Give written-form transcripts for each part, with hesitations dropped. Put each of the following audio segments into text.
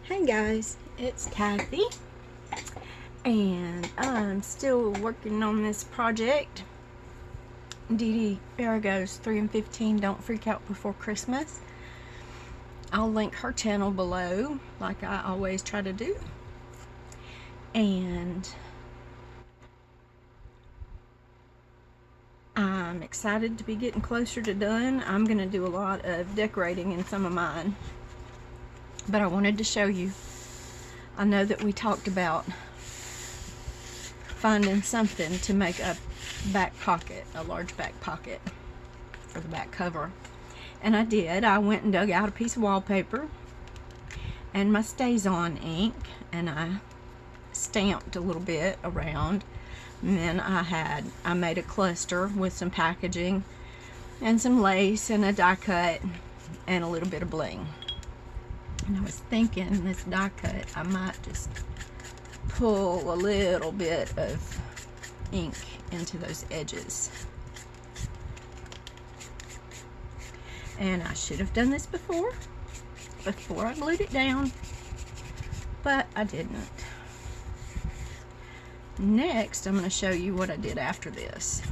Hey guys, it's Kathy, and I'm still working on this project. Dee Dee Farago's 3 and 15 Don't Freak Out Before Christmas. I'll link her channel below, like I always try to do. And I'm excited to be getting closer to done. I'm going to do a lot of decorating in some of mine. But I wanted to show you, I know that we talked about finding something to make a back pocket, a large back pocket for the back cover. And I did. I went and dug out a piece of wallpaper and my StazOn ink, and I stamped a little bit around. And then I made a cluster with some packaging and some lace and a die cut and a little bit of bling. And I was thinking, this die cut, I might just pull a little bit of ink into those edges. And I should have done this before I glued it down, but I didn't. Next, I'm going to show you what I did after this.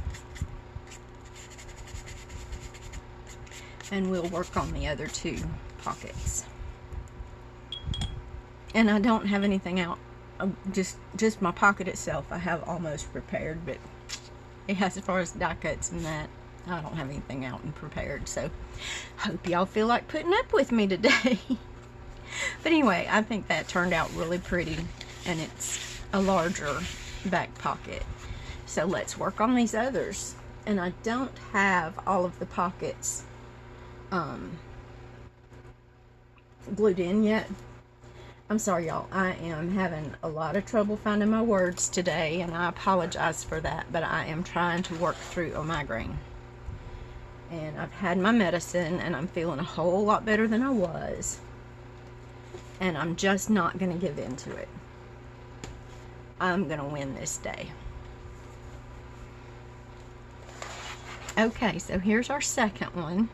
And we'll work on the other two pockets. And I don't have anything out, just my pocket itself I have almost prepared, but as far as die cuts and that, I don't have anything out and prepared. So hope y'all feel like putting up with me today. But anyway, I think that turned out really pretty, and it's a larger back pocket. So let's work on these others. And I don't have all of the pockets glued in yet. I'm sorry, y'all. I am having a lot of trouble finding my words today, and I apologize for that, but I am trying to work through a migraine. And I've had my medicine, and I'm feeling a whole lot better than I was. And I'm just not going to give in to it. I'm going to win this day. Okay, so here's our second one.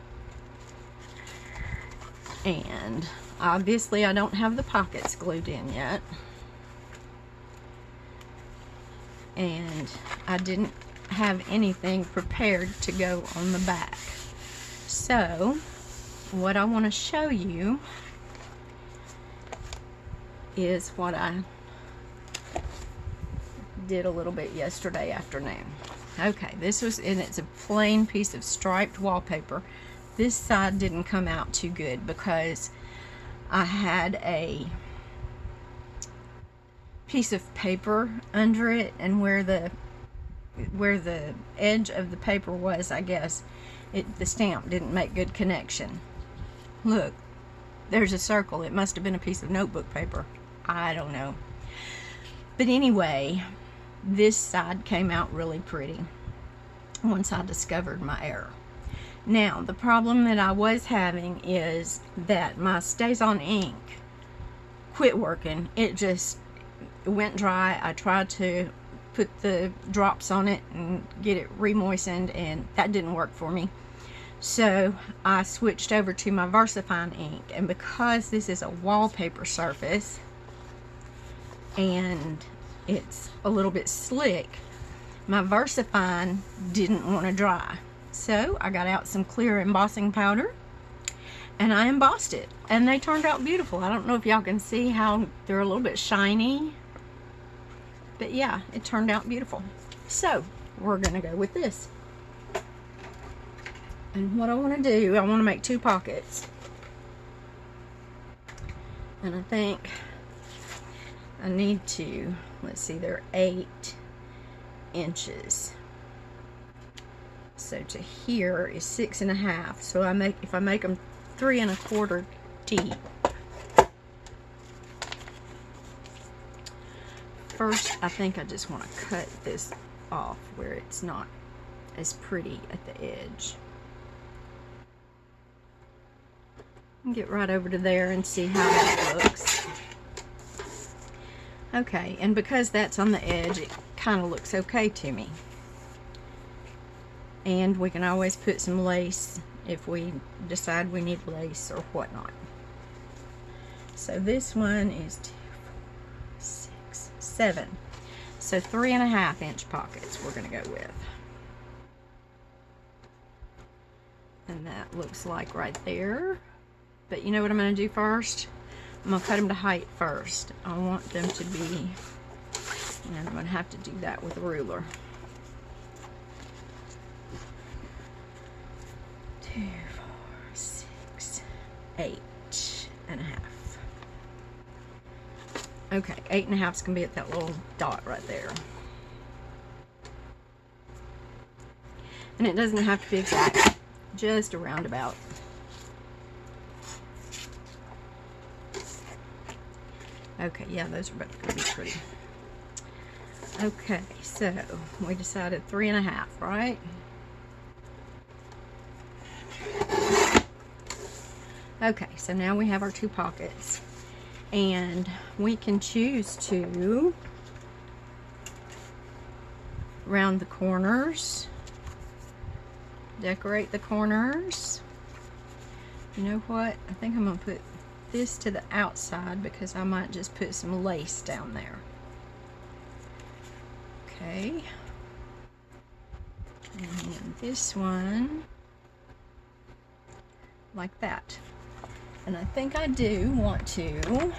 And obviously I don't have the pockets glued in yet. And I didn't have anything prepared to go on the back. So what I want to show you is what I did a little bit yesterday afternoon. Okay, this was, and it's a plain piece of striped wallpaper. This side didn't come out too good because I had a piece of paper under it, and where the edge of the paper was, I guess, the stamp didn't make good connection. Look, there's a circle. It must have been a piece of notebook paper. I don't know. But anyway, this side came out really pretty once I discovered my error. Now, the problem that I was having is that my StazOn ink quit working. It just went dry. I tried to put the drops on it and get it re-moistened, and that didn't work for me. So I switched over to my VersaFine ink, and because this is a wallpaper surface and it's a little bit slick, my VersaFine didn't want to dry. So I got out some clear embossing powder and I embossed it, and they turned out beautiful. I don't know if y'all can see how they're a little bit shiny, but yeah, it turned out beautiful. So we're gonna go with this. And what I want to do, I want to make two pockets, and I think I need to, let's see, they're 8 inches. So to here is 6.5. So if I make them 3 1/4 deep. First, I think I just want to cut this off where it's not as pretty at the edge. Get right over to there and see how that looks. Okay, and because that's on the edge, it kind of looks okay to me. And we can always put some lace if we decide we need lace or whatnot. So this one is 2, 4, 6, 7. So 3.5 inch pockets we're going to go with. And that looks like right there. But you know what I'm going to do first? I'm going to cut them to height first. I want them to be, and I'm going to have to do that with a ruler. 2, 4, 6, 8.5. Okay, 8.5 is going to be at that little dot right there. And it doesn't have to be exact, just a roundabout. Okay, yeah, those are both going to be pretty. Okay, so we decided 3.5, right? Okay, so now we have our 2 pockets. And we can choose to round the corners, decorate the corners. You know what? I think I'm going to put this to the outside because I might just put some lace down there. Okay. And then this one like that. And I think I do want to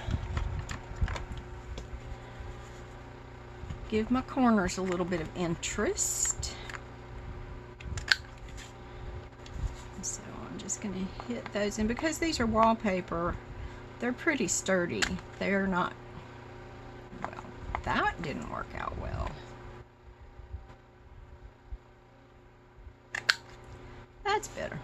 give my corners a little bit of interest. So I'm just going to hit those in. Because these are wallpaper, they're pretty sturdy. They're not, well, that didn't work out well. That's better.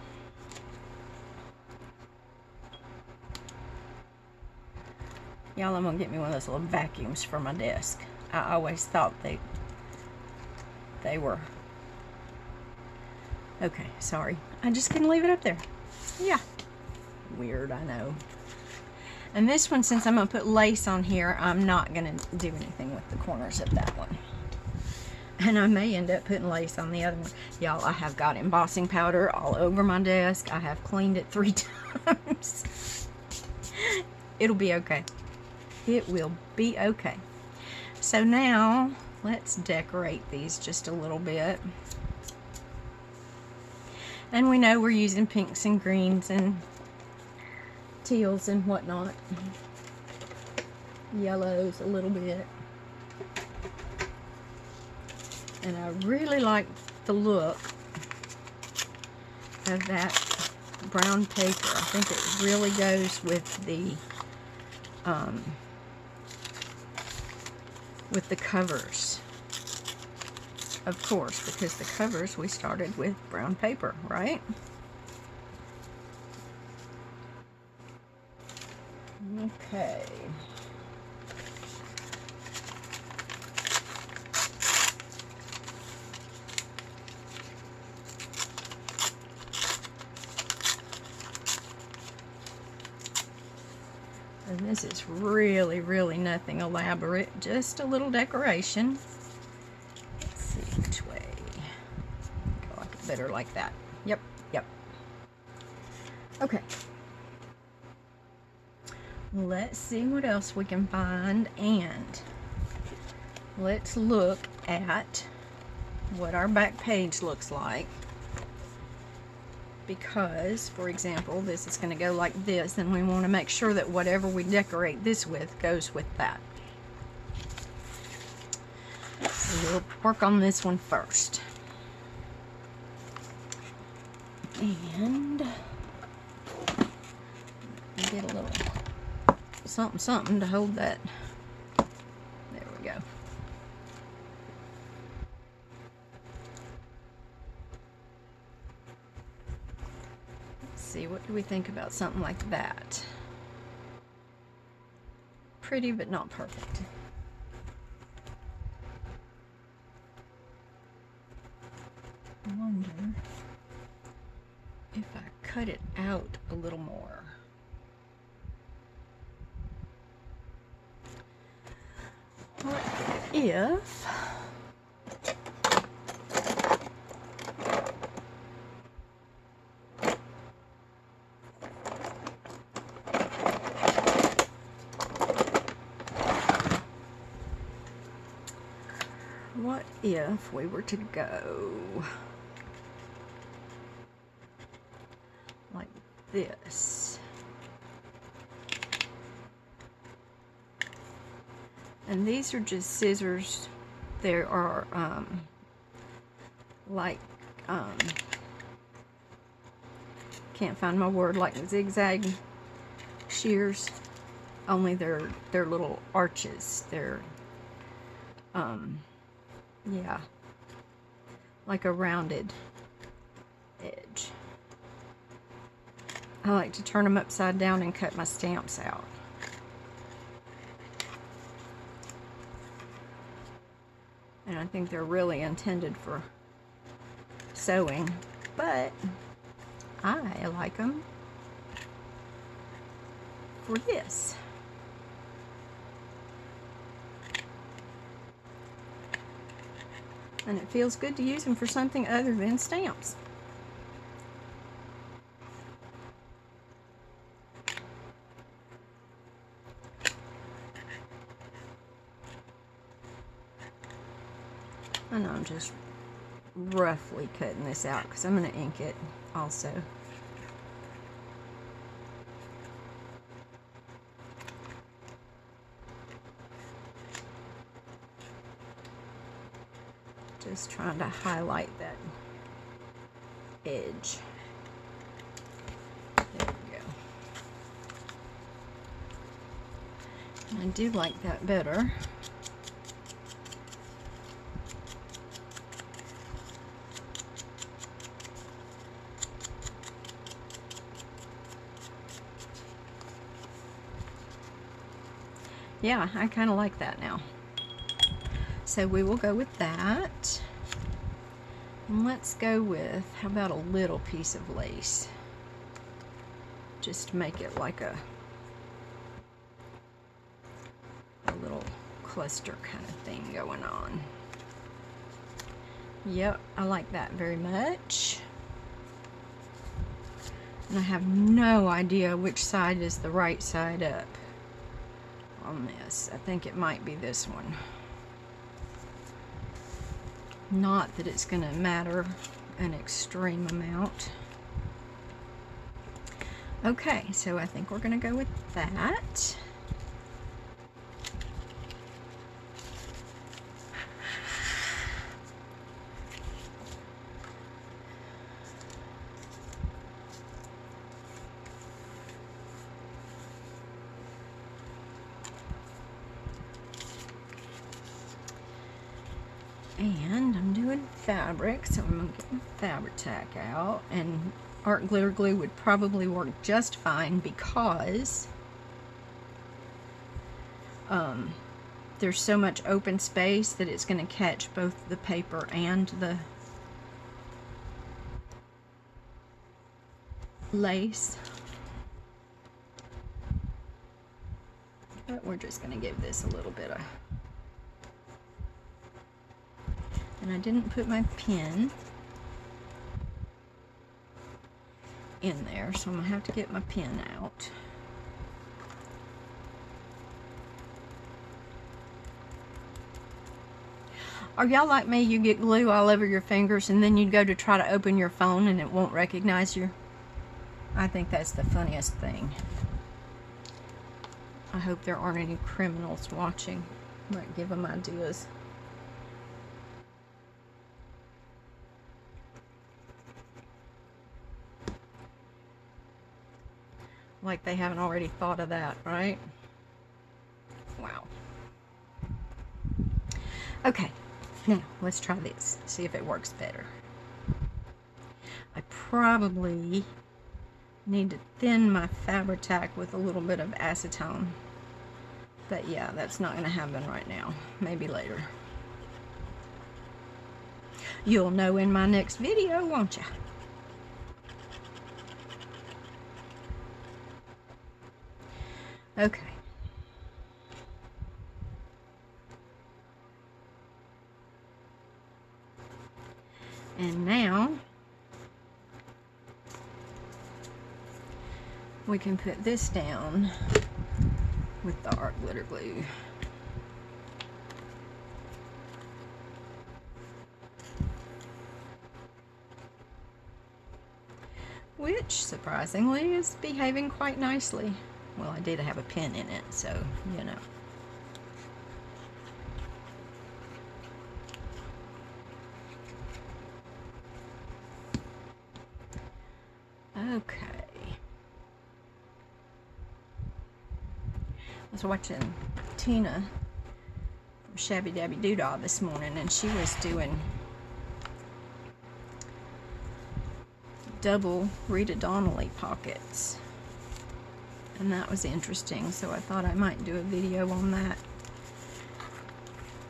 Y'all, I'm gonna get me one of those little vacuums for my desk. I always thought they were. Okay, sorry. I'm just gonna leave it up there. Yeah. Weird, I know. And this one, since I'm gonna put lace on here, I'm not gonna do anything with the corners of that one. And I may end up putting lace on the other one. Y'all, I have got embossing powder all over my desk. I have cleaned it 3 times. It'll be okay. It will be okay. So now, let's decorate these just a little bit. And we know we're using pinks and greens and teals and whatnot. Yellows a little bit. And I really like the look of that brown paper. I think it really goes with the covers. Of course, because the covers we started with brown paper, right? Okay. And this is really, really nothing elaborate, just a little decoration. Let's see which way. Go like it better like that. Yep, yep. Okay. Let's see what else we can find, and let's look at what our back page looks like. Because, for example, this is going to go like this, and we want to make sure that whatever we decorate this with goes with that. So we'll work on this one first. And get a little something to hold that. There we go. See, what do we think about something like that? Pretty, but not perfect. I wonder if I cut it out a little more. What if what if we were to go like this? And these are just scissors. There are can't find my word, like zigzag shears, only they're little arches. They're yeah, like a rounded edge. I like to turn them upside down and cut my stamps out. And I think they're really intended for sewing, but I like them for this. And it feels good to use them for something other than stamps. And I'm just roughly cutting this out because I'm going to ink it also. Just trying to highlight that edge. There we go. And I do like that better. Yeah, I kind of like that now. So we will go with that. And let's go with, how about a little piece of lace? Just to make it like a little cluster kind of thing going on. Yep, I like that very much. And I have no idea which side is the right side up on this. I think it might be this one. Not that it's going to matter an extreme amount. Okay, so I think we're going to go with that. And I'm doing fabric, so I'm going to get my fabric tack out. And art glitter glue would probably work just fine because there's so much open space that it's going to catch both the paper and the lace. But we're just going to give this a little bit of... And I didn't put my pin in there, so I'm going to have to get my pin out. Are y'all like me? You get glue all over your fingers and then you go to try to open your phone and it won't recognize you? I think that's the funniest thing. I hope there aren't any criminals watching. Might give them ideas. Like they haven't already thought of that, right? Wow. Okay, now let's try this, see if it works better. I probably need to thin my fabric tack with a little bit of acetone. But yeah, that's not going to happen right now. Maybe later. You'll know in my next video, won't you? Okay. And now we can put this down with the art glitter glue. which surprisingly is behaving quite nicely. Well, I did have a pin in it, so you know. Okay. I was watching Tina from Shabby Dabby Doodah this morning, and she was doing double Rita Donnelly pockets, and that was interesting, so I thought I might do a video on that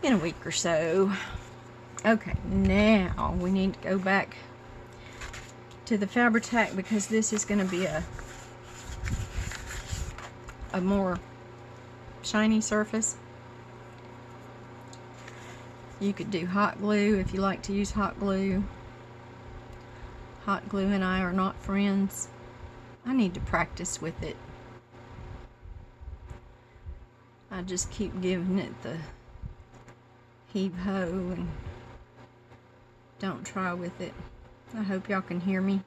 in a week or so. Okay, now we need to go back to the Fabri-Tac because this is going to be a more shiny surface. You could do hot glue if you like to use hot glue. Hot glue and I are not friends. I need to practice with it. I just keep giving it the heave-ho and don't try with it. I hope y'all can hear me.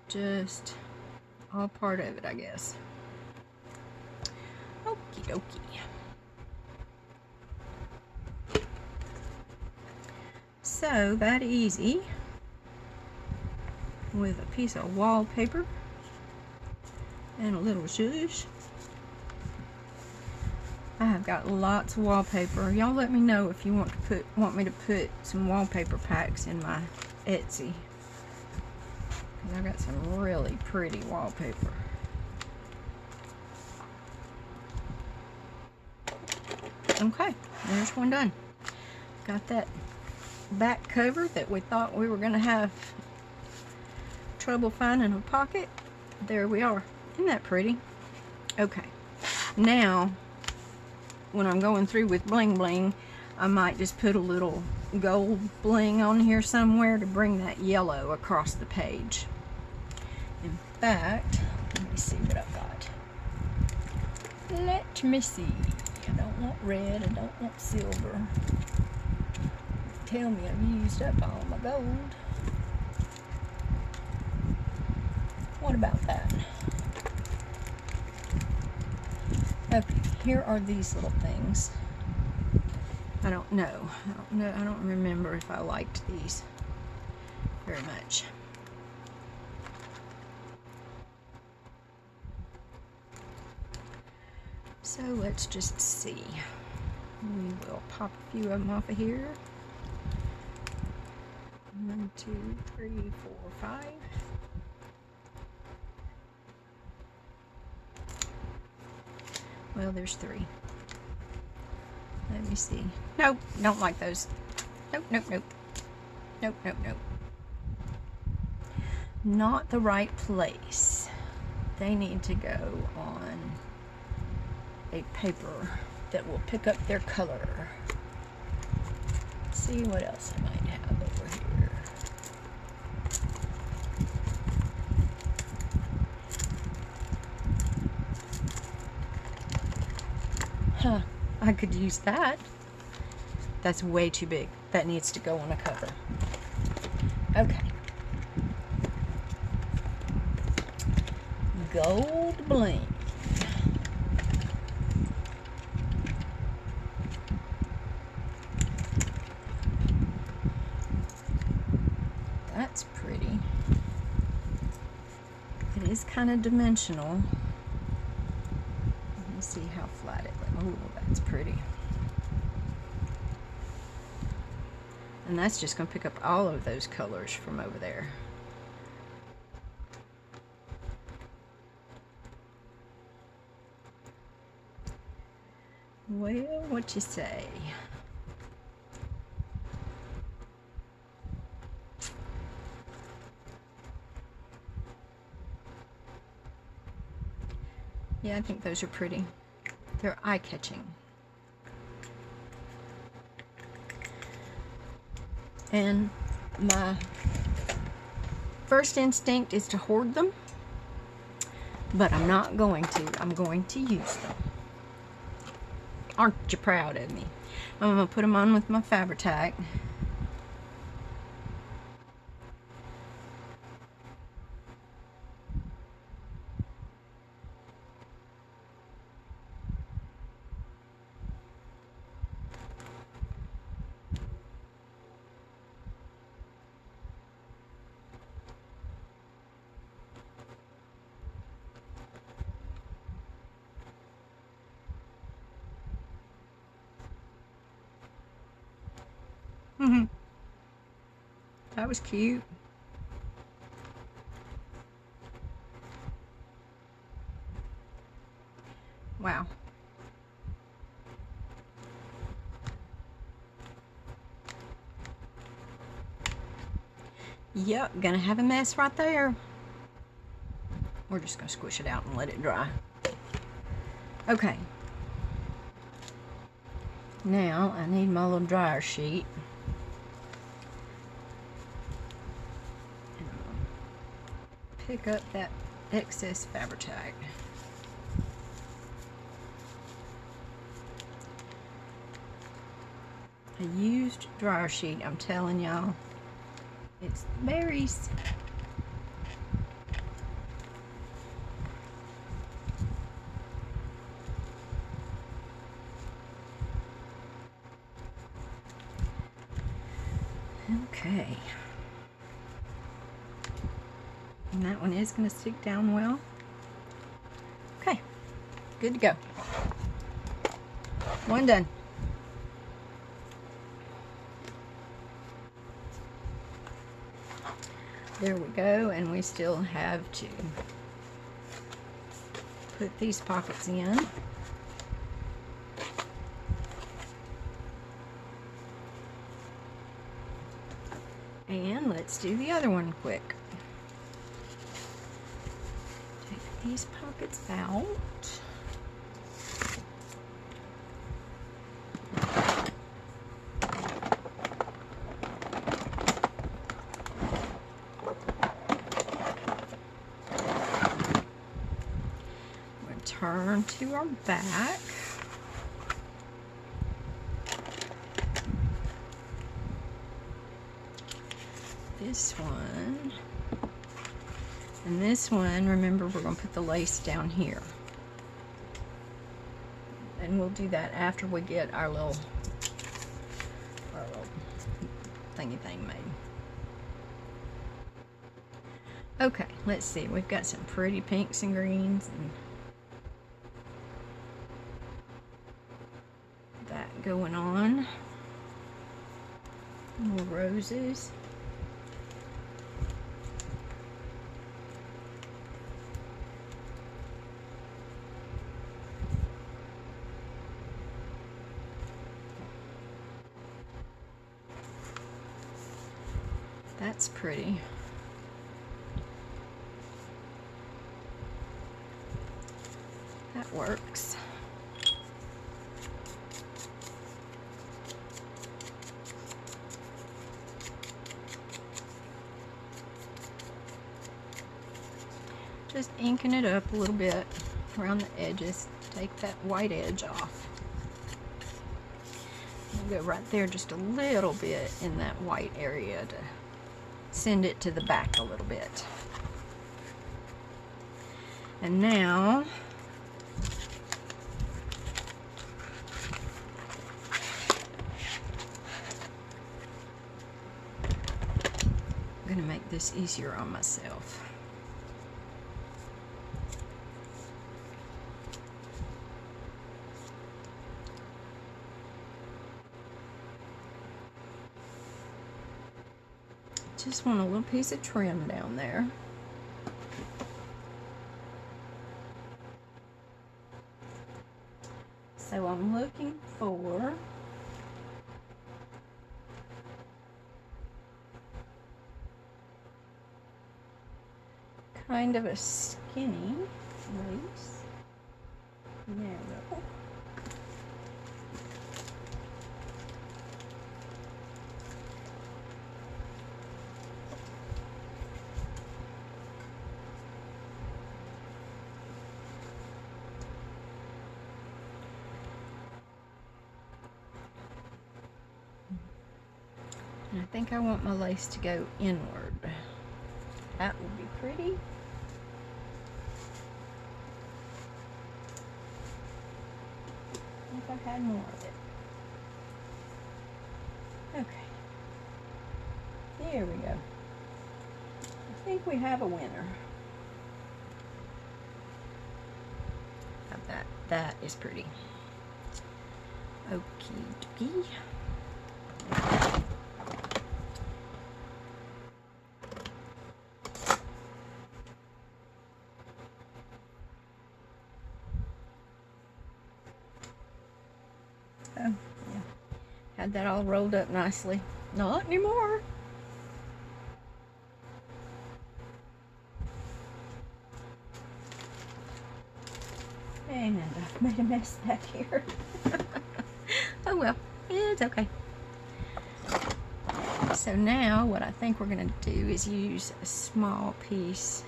Just all part of it, I guess. Okie dokie. So that easy with a piece of wallpaper and a little zhuzh. I have got lots of wallpaper. Y'all let me know if you want me to put some wallpaper packs in my Etsy. 'Cause I got some really pretty wallpaper. Okay, there's one done. Got that back cover that we thought we were going to have trouble finding a pocket. There we are. Isn't that pretty? Okay, now when I'm going through with bling bling, I might just put a little gold bling on here somewhere to bring that yellow across the page. In fact, let me see what I've got. Let me see. I don't want red, I don't want silver. Tell me I've used up all my gold. What about that? Okay, here are these little things. I don't know. I don't remember if I liked these very much. So let's just see. We will pop a few of them off of here. 1, 2, 3, 4, 5. Well, there's 3. Let me see. Nope, don't like those. Nope, nope, nope. Nope, nope, nope. Not the right place. They need to go on a paper that will pick up their color. Let's see what else I might have over here. Huh, I could use that. That's way too big. That needs to go on a cover. Okay. Gold bling. That's pretty. It is kind of dimensional. Let me see how flat it looks. Oh, that's pretty. And that's just going to pick up all of those colors from over there. Well, what you say? Yeah, I think those are pretty. They're eye-catching. And my first instinct is to hoard them, but I'm not going to. I'm going to use them. Aren't you proud of me? I'm going to put them on with my Fabri-Tac. That was cute. Wow. Yep, gonna have a mess right there. We're just gonna squish it out and let it dry. Okay. Now I need my little dryer sheet. And I'll pick up that excess Fabri-Tac. A used dryer sheet, I'm telling y'all. It's berries. Okay. And that one is going to stick down well. Okay. Good to go. One done. There we go, and we still have to put these pockets in. And let's do the other one quick. Take these pockets out. Turn to our back. This one. And this one, remember, we're going to put the lace down here. And we'll do that after we get our little thingy thing made. Okay, let's see. We've got some pretty pinks and greens and going on. More roses. That's pretty. That works. Just inking it up a little bit around the edges. Take that white edge off. We'll go right there just a little bit in that white area to send it to the back a little bit. And now I'm going to make this easier on myself. Just want a little piece of trim down there. So I'm looking for kind of a skinny lace. Narrow. And I think I want my lace to go inward. That would be pretty. If I had more of it. Okay. There we go. I think we have a winner. How about that? That is pretty. Okie dokie. had that all rolled up nicely. Not anymore. And I've made a mess back here. Oh well, it's okay. So now what I think we're going to do is use a small piece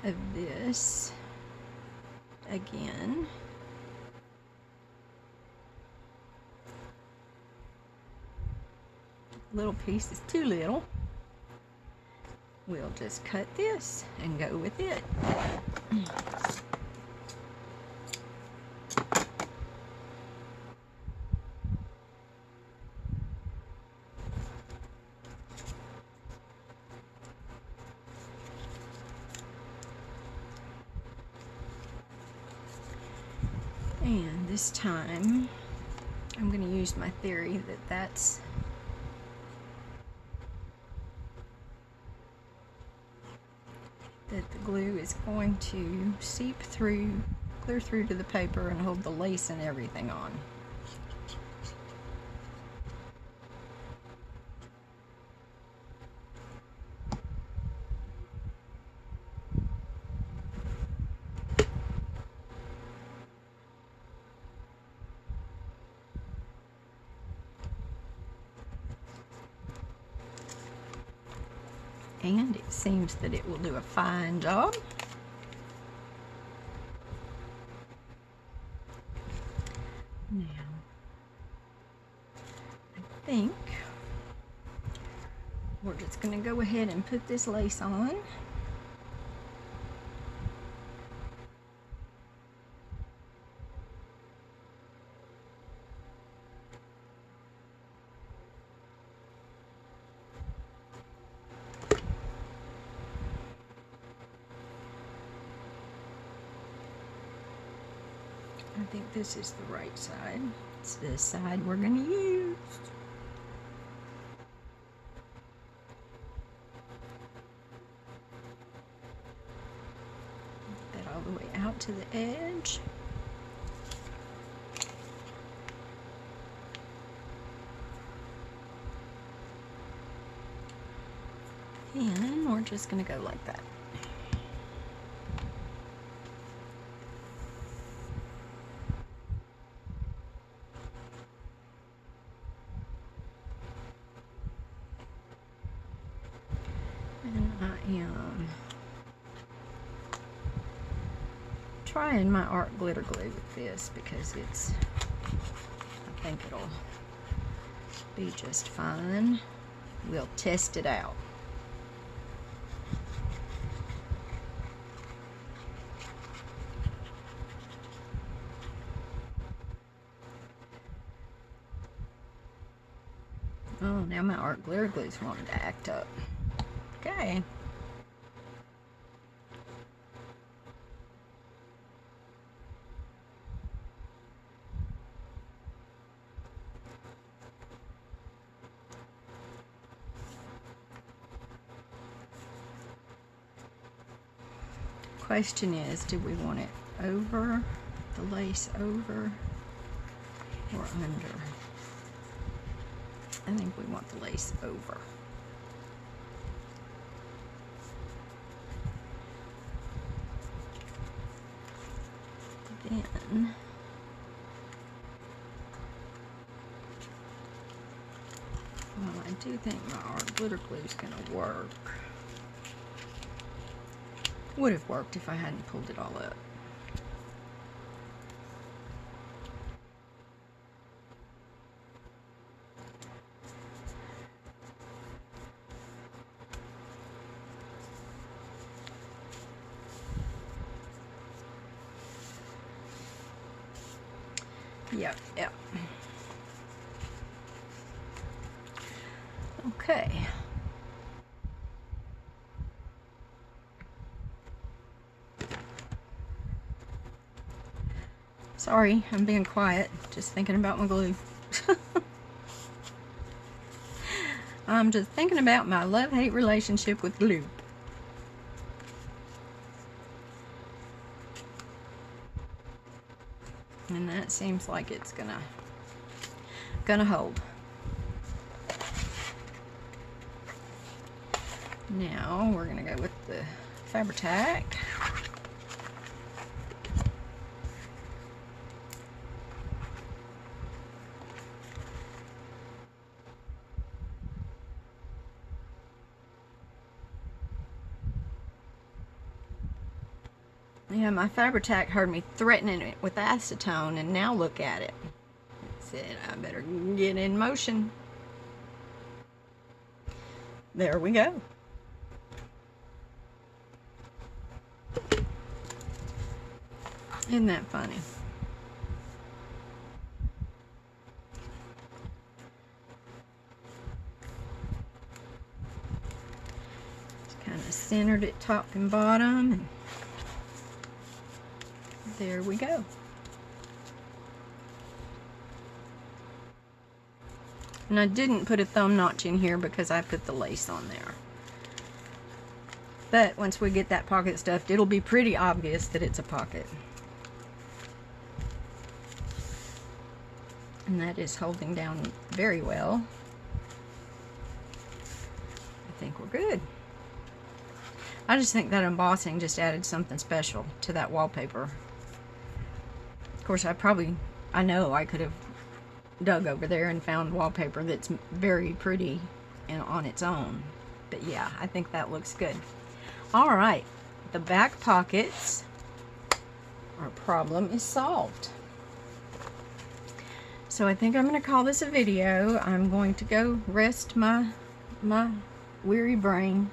of this again. Little piece is too little. We'll just cut this and go with it. And this time I'm going to use my theory that the glue is going to seep through, clear through to the paper and hold the lace and everything on. And it seems that it will do a fine job. Now, I think we're just going to go ahead and put this lace on. I think this is the right side. It's this side we're going to use. Get that all the way out to the edge. And we're just going to go like that. Trying my art glitter glue with this because I think it'll be just fine. We'll test it out. Oh, now my art glitter glue's wanting to act up. Okay. Question is, do we want it over, the lace over, or under? I think we want the lace over. Then well, I do think my art glitter glue is going to work. Would have worked if I hadn't pulled it all up. Yep. Okay. Sorry, I'm being quiet, just thinking about my glue. I'm just thinking about my love-hate relationship with glue. And that seems like it's gonna... gonna hold. Now we're gonna go with the Fabri-Tac. Yeah, my Fabri-Tac heard me threatening it with acetone, and now look at it. It said I better get in motion. There we go. Isn't that funny? Just kind of centered it top and bottom, and there we go. And I didn't put a thumb notch in here because I put the lace on there. But once we get that pocket stuffed, it'll be pretty obvious that it's a pocket. And that is holding down very well. I think we're good. I just think that embossing just added something special to that wallpaper. Of course, I know I could have dug over there and found wallpaper that's very pretty and on its own. But yeah, I think that looks good. All right, the back pockets, our problem is solved. So I think I'm going to call this a video. I'm going to go rest my weary brain.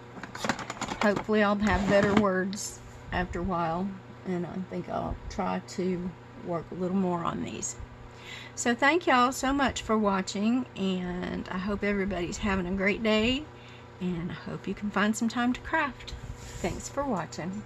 Hopefully I'll have better words after a while, and I think I'll try to work a little more on these. So thank y'all so much for watching, and I hope everybody's having a great day, and I hope you can find some time to craft. Thanks for watching.